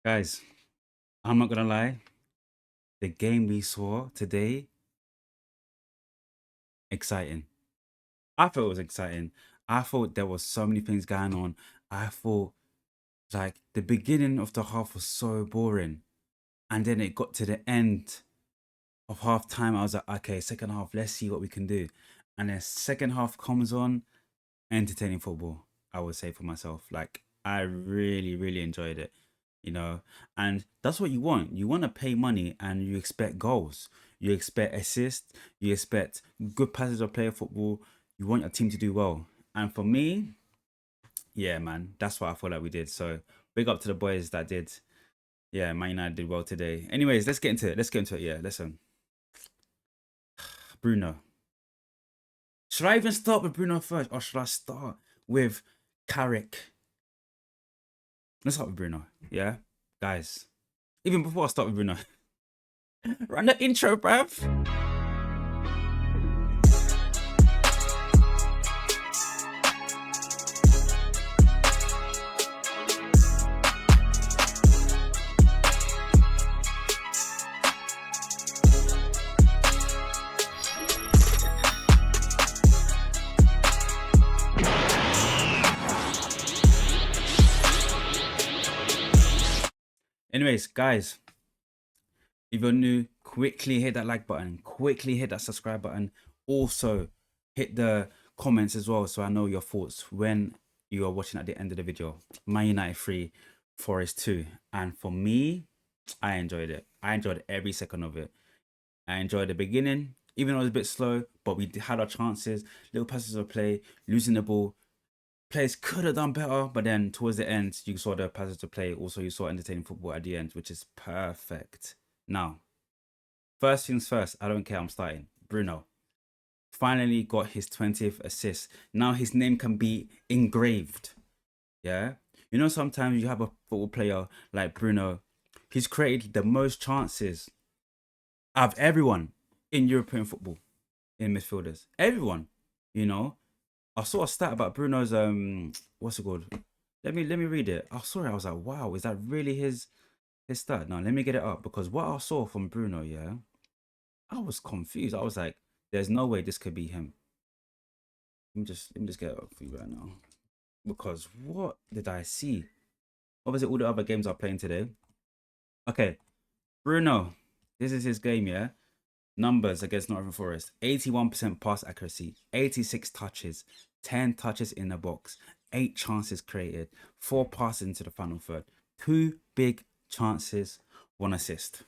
Guys, I'm not gonna lie. The game we saw today, exciting. I thought it was exciting. I thought there was so many things going on. I thought like the beginning of the half was so boring, and then it got to the end of half time. I was like, okay, second half, let's see what we can do. And then second half comes on, entertaining football. I would say for myself, like I really, really enjoyed it. You know, and that's what you want. You want to pay money and you expect goals. You expect assists. You expect good passes of player football. You want your team to do well. And for me, yeah, man, that's what I feel like we did. So big up to the boys that did. Yeah, Man United did well today. Anyways, let's get into it. Let's get into it. Yeah, listen, Bruno. Should I even start with Bruno first, or should I start with Carrick? Let's start with Bruno. Yeah, guys. Even before I start with Bruno, run the intro, bruv. Anyways, guys, if you're new, quickly hit that like button, quickly hit that subscribe button. Also, hit the comments as well so I know your thoughts when you are watching at the end of the video. Man United 3, Forest 2. And for me, I enjoyed it. I enjoyed every second of it. I enjoyed the beginning, even though it was a bit slow, but we had our chances, little passes of play, losing the ball. Players could have done better, but then towards the end, you saw the passes to play. Also, you saw entertaining football at the end, which is perfect. Now, first things first, I don't care, I'm starting. Bruno finally got his 20th assist. Now his name can be engraved. Yeah? You know, sometimes you have a football player like Bruno, he's created the most chances out of everyone in European football, in midfielders. Everyone, you know. I saw a stat about Bruno's what's it called? Let me read it. I saw it. I was like, wow, is that really his stat? Now let me get it up because what I saw from Bruno, yeah, I was confused. I was like, there's no way this could be him. Let me just get it up for you right now. Because what did I see? Obviously, all the other games I'm playing today. Okay, Bruno, this is his game, yeah. Numbers against Nottingham Forest: 81% pass accuracy, 86 touches, 10 touches in the box, 8 chances created, 4 passes into the final third, 2 big chances, 1 assist.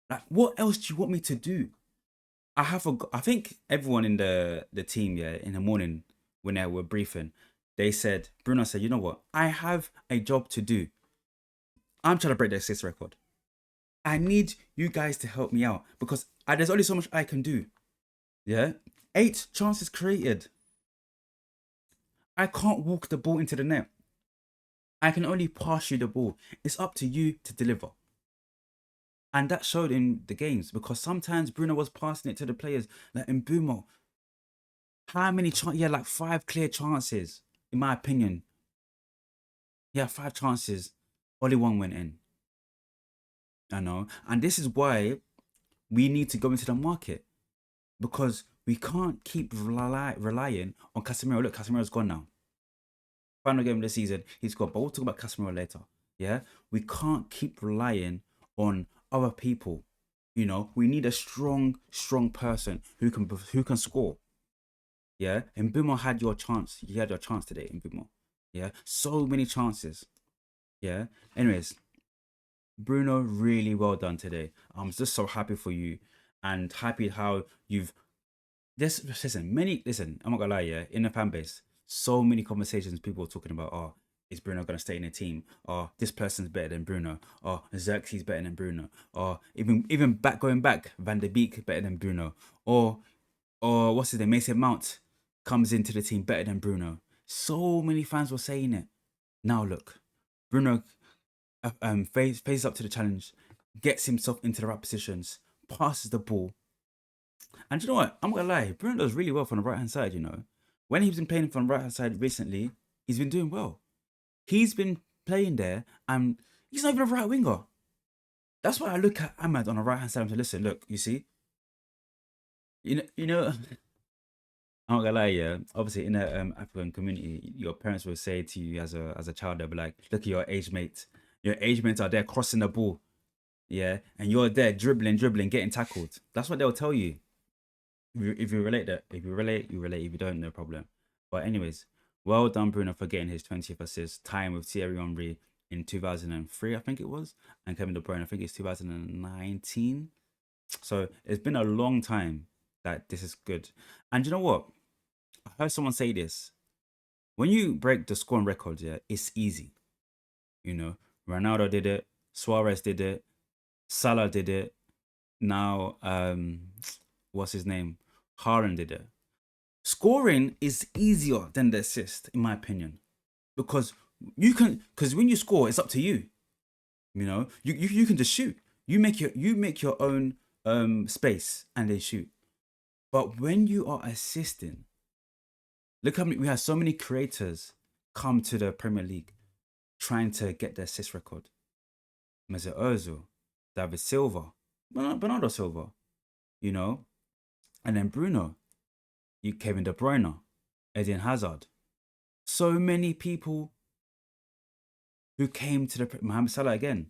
Like, what else do you want me to do? I think everyone in the team, yeah, in the morning when they were briefing, they said, Bruno said, you know what? I have a job to do. I'm trying to break the assist record. I need you guys to help me out because there's only so much I can do. Yeah? 8 chances created. I can't walk the ball into the net. I can only pass you the ball. It's up to you to deliver. And that showed in the games because sometimes Bruno was passing it to the players. Like in Bumo, how many chances? Yeah, like 5 clear chances, in my opinion. Yeah, 5 chances. Only 1 went in. I know. And this is why we need to go into the market because we can't keep relying on Casemiro. Look, Casemiro's gone now. Final game of the season, he's gone. But we'll talk about Casemiro later. Yeah, we can't keep relying on other people. You know, we need a strong person who can score. Yeah, and Bimo had your chance. You had your chance today in Bimo. Yeah, so many chances. Yeah. Anyways, Bruno, really well done today. I'm just so happy for you and happy how you've listen, I'm not gonna lie, yeah, in the fan base, so many conversations people are talking about, oh, is Bruno gonna stay in the team? Or this person's better than Bruno, or Xerxes better than Bruno, or even going back, Van der Beek better than Bruno, or what's his name, Mason Mount comes into the team better than Bruno. So many fans were saying it. Now look, Bruno faces up to the challenge, gets himself into the right positions, passes the ball. And you know what? I'm not gonna lie, Bruno does really well from the right hand side, you know. When he's been playing from the right hand side recently, he's been doing well. He's been playing there, and he's not even a right winger. That's why I look at Ahmad on the right hand side and say, listen, look, you see, you know, I'm not gonna lie, yeah. Obviously, in the African community, your parents will say to you as a child, they'll be like, look at your age mates. Your age mates are there crossing the ball, yeah, and you're there dribbling, getting tackled. That's what they'll tell you. If you relate that, if you relate, you relate. If you don't, no problem. But anyways, well done, Bruno, for getting his 20th assist, time with Thierry Henry in 2003, I think it was, and Kevin De Bruyne, I think it's 2019. So it's been a long time that this is good. And you know what? I heard someone say this. When you break the scoring record, yeah, it's easy. You know, Ronaldo did it, Suarez did it, Salah did it. Now, what's his name? Haaland did it. Scoring is easier than the assist, in my opinion, because because when you score, it's up to you. You know, you can just shoot. You make your own space and they shoot. But when you are assisting, look how many we have so many creators come to the Premier League trying to get the assist record. Mesut Ozil, David Silva, Bernardo Silva, you know, and then Bruno, you Kevin De Bruyne, Eden Hazard. So many people who came to the Mohamed Salah again.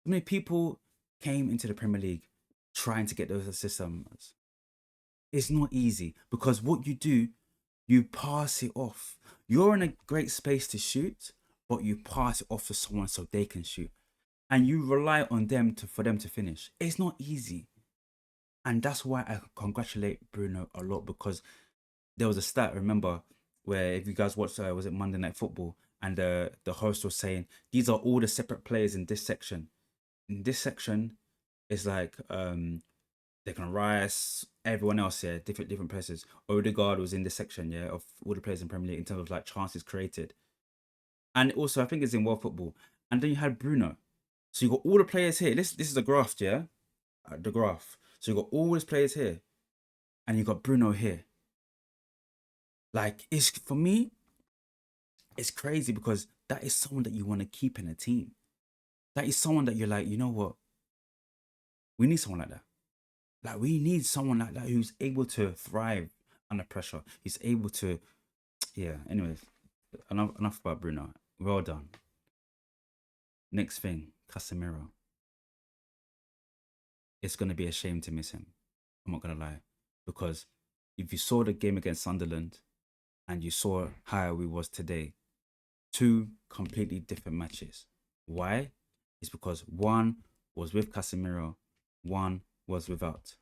So many people came into the Premier League trying to get those assist numbers. It's not easy because what you do, you pass it off. You're in a great space to shoot, but you pass it off to someone so they can shoot. And you rely on them for them to finish. It's not easy. And that's why I congratulate Bruno a lot because there was a stat, remember, where if you guys watched, was it Monday Night Football, and the host was saying these are all the separate players in this section. In this section, it's like Declan Rice, everyone else, yeah, different places. Odegaard was in this section, yeah, of all the players in Premier League in terms of like chances created, and also I think it's in World Football. And then you had Bruno, so you got all the players here. This is a graph, yeah, the graph. So you got all these players here, and you got Bruno here. Like it's for me, it's crazy because that is someone that you want to keep in a team. That is someone that you're like, you know what? We need someone like that. Like we need someone like that who's able to thrive under pressure. He's able to, yeah. Anyways, enough about Bruno. Well done. Next thing, Casemiro. It's gonna be a shame to miss him. I'm not gonna lie, because if you saw the game against Sunderland and you saw how we was today, two completely different matches. Why? It's because one was with Casemiro, one was without.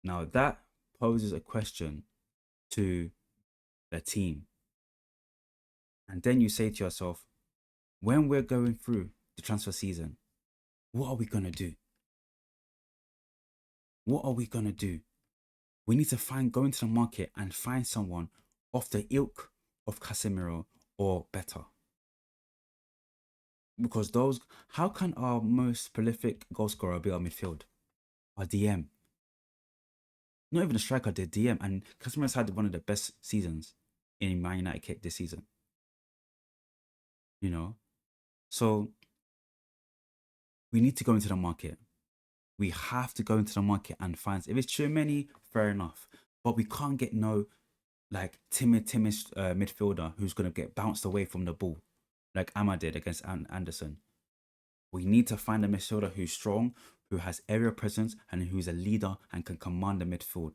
Now that poses a question to the team. And then you say to yourself, when we're going through the transfer season, what are we going to do? What are we going to do? We need to go into the market and find someone of the ilk of Casemiro or better. Because how can our most prolific goal scorer be our midfield? Our DM. Not even a striker, the DM. And Casemiro's had one of the best seasons in Man United kit this season. You know? So we need to go into the market. We have to go into the market and find. If it's too many, fair enough. But we can't get no like timid midfielder who's gonna get bounced away from the ball, like Amma did against Anderson. We need to find a midfielder who's strong, who has area presence, and who's a leader and can command the midfield.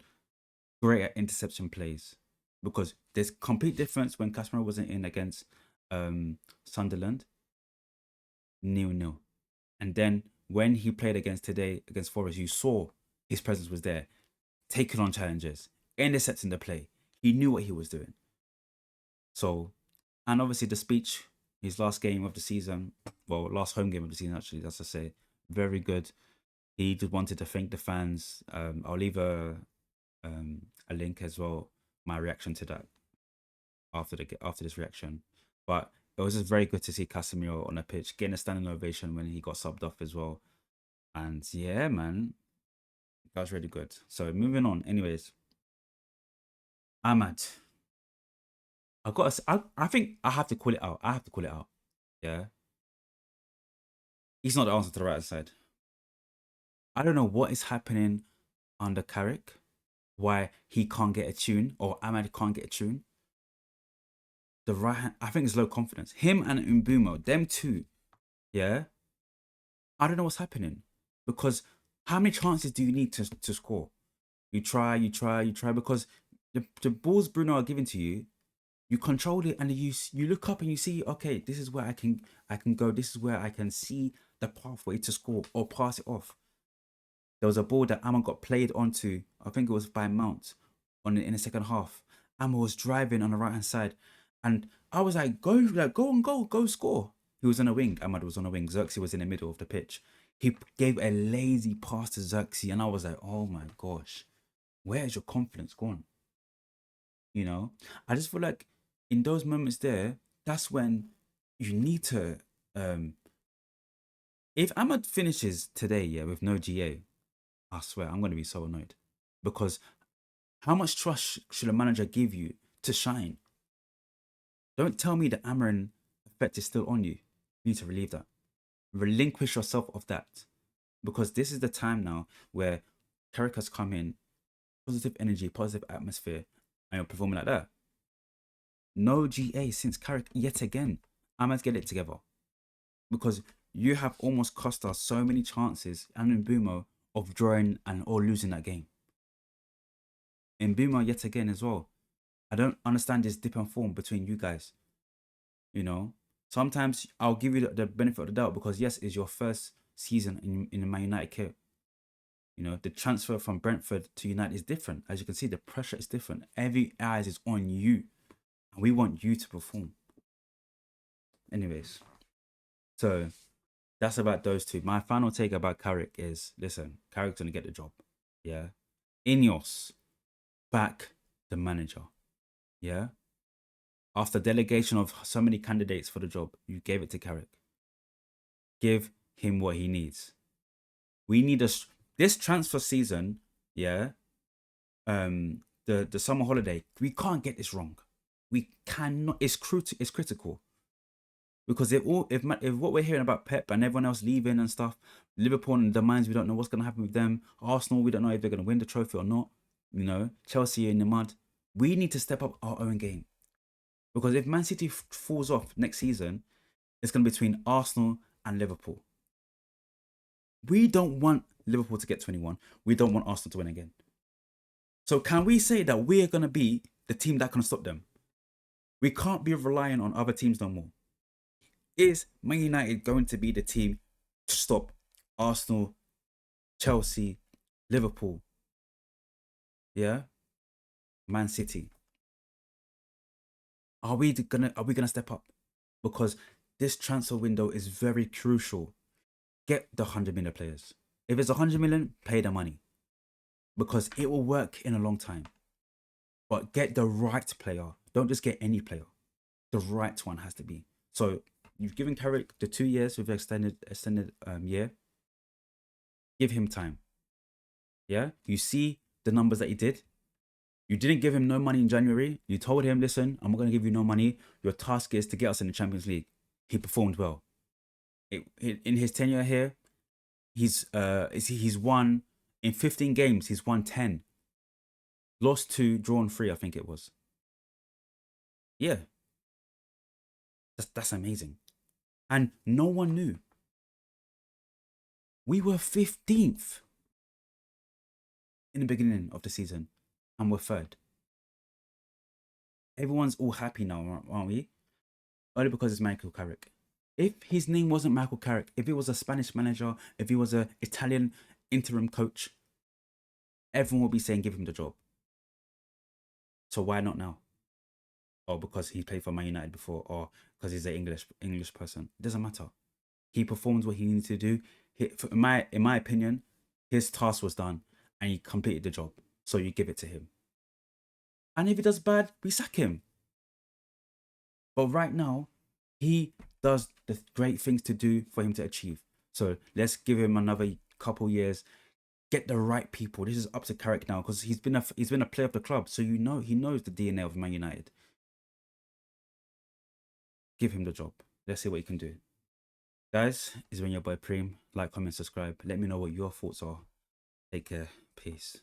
Great at interception plays, because there's complete difference when Casemiro wasn't in against Sunderland, 0-0. And then when he played against Forest, you saw his presence was there, taking on challenges, intercepting the play. He knew what he was doing. So, and obviously the speech, his last game of the season, well, last home game of the season actually, that's to say, very good. He just wanted to thank the fans. I'll leave a link as well, my reaction to that after this reaction. But it was just very good to see Casemiro on the pitch, getting a standing ovation when he got subbed off as well. And yeah, man, that was really good. So moving on. Anyways, Ahmad, I think I have to call it out. I have to call it out. Yeah, he's not the answer to the right side. I don't know what is happening under Carrick, why he can't get a tune or Ahmad can't get a tune. The right hand, I think it's low confidence. Him and Umbumo, them two, yeah. I don't know what's happening because how many chances do you need to score? You try, you try, you try because the balls Bruno are giving to you, you control it and you look up and you see, okay, this is where I can go. This is where I can see the pathway to score or pass it off. There was a ball that Amma got played onto. I think it was by Mount in the second half. Amma was driving on the right hand side, and I was like, go and go score. He was on a wing. Ahmad was on a wing. Xerxes was in the middle of the pitch. He gave a lazy pass to Xerxes, and I was like, oh my gosh, where is your confidence gone? You know, I just feel like in those moments there, that's when you need to. If Ahmad finishes today, yeah, with no GA, I swear I'm going to be so annoyed because how much trust should a manager give you to shine? Don't tell me the Amarin effect is still on you. You need to relieve that. Relinquish yourself of that because this is the time now where Carrick has come in, positive energy, positive atmosphere, and you're performing like that. No GA since Carrick yet again. I must get it together because you have almost cost us so many chances and in Bumo of drawing and or losing that game. In Boomer yet again as well. I don't understand this dip and form between you guys. You know, sometimes I'll give you the benefit of the doubt because yes, it's your first season in the Man United kit. You know, the transfer from Brentford to United is different. As you can see, the pressure is different. Every eyes is on you, and we want you to perform. Anyways, so that's about those two. My final take about Carrick is: listen, Carrick's gonna get the job. Yeah, Ineos back the manager. Yeah, after delegation of so many candidates for the job, you gave it to Carrick. Give him what he needs. We need this transfer season, yeah. The summer holiday, we can't get this wrong. We cannot. It's critical because if what we're hearing about Pep and everyone else leaving and stuff, Liverpool and the minds we don't know what's gonna happen with them. Arsenal, we don't know if they're gonna win the trophy or not. You know, Chelsea in the mud. We need to step up our own game because if Man City falls off next season, it's gonna be between Arsenal and Liverpool. We don't want Liverpool to get 21. We don't want Arsenal to win again. So can we say that we are going to be the team that can stop them? We can't be relying on other teams no more. Is Man United going to be the team to stop Arsenal, Chelsea, Liverpool? Yeah? Man City. Are we gonna step up? Because this transfer window is very crucial. Get the 100 million players. If it's 100 million, pay the money. Because it will work in a long time. But get the right player. Don't just get any player. The right one has to be. So you've given Carrick the 2 years with extended year. Give him time. Yeah. You see the numbers that he did. You didn't give him no money in January. You told him, listen, I'm not going to give you no money. Your task is to get us in the Champions League. He performed well. In his tenure here, he's won in 15 games. He's won 10. Lost 2, drawn 3, I think it was. Yeah, that's amazing. And no one knew. We were 15th in the beginning of the season and we're third. Everyone's all happy now, aren't we? Only because it's Michael Carrick. If his name wasn't Michael Carrick, if he was a Spanish manager, if he was an Italian interim coach, everyone would be saying give him the job. So why not now? Or because he played for Man United before, or because he's an English person. It doesn't matter. He performed what he needed to do. In my opinion, his task was done and he completed the job. So you give it to him. And if he does bad, we sack him. But right now, he does the great things to do for him to achieve. So let's give him another couple years. Get the right people. This is up to Carrick now because he's been a player of the club. So he knows the DNA of Man United. Give him the job. Let's see what he can do. Guys, it's been your boy Preme. Like, comment, subscribe. Let me know what your thoughts are. Take care. Peace.